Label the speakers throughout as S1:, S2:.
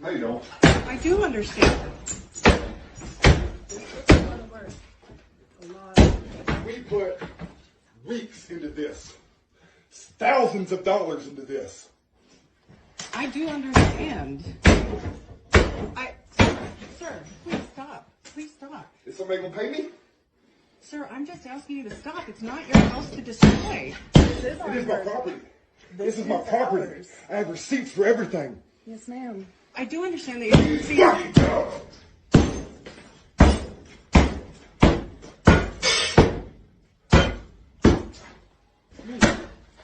S1: No, you don't.
S2: I do understand.
S3: It's a lot of work. A lot.
S1: We put weeks into this. Thousands of dollars into this.
S2: I do understand. Sir, please stop. Please stop.
S1: Is somebody gonna pay me?
S2: Sir, I'm just asking you to stop. It's not your house to destroy.
S3: This is our
S1: It is my
S3: work.
S1: property. This is my property.
S3: ours.
S1: I have receipts for everything.
S3: Yes, ma'am.
S2: I do understand that you see.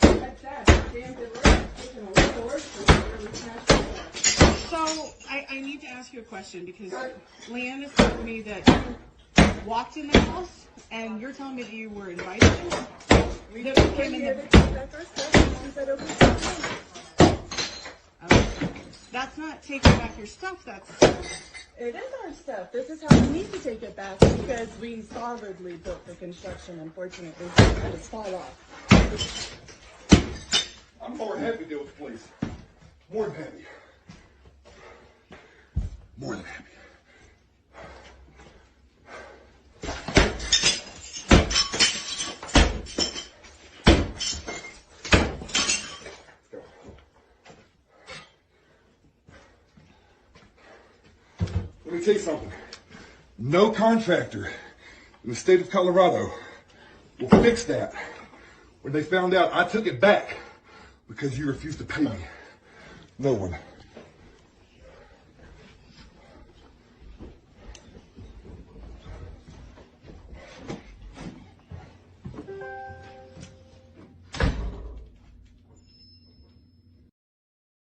S3: Like that. Damn good work. Taking a lot of work for really cash.
S2: So, I need to ask you a question because Leanne is telling me that you walked in the house and you're telling me that you were invited in.
S3: We
S2: That
S3: came
S2: came in
S3: here
S2: the-
S3: to take back our stuff and she said, okay.
S2: That's not taking back your stuff. That's
S3: It is our stuff. This is how we need to take it back because we solidly built the construction. Unfortunately, let us fall off.
S1: I'm more than happy to deal with the police. More than happy. More than happy. Let me tell you something. No contractor in the state of Colorado will fix that when they found out I took it back because you refused to pay me. No one.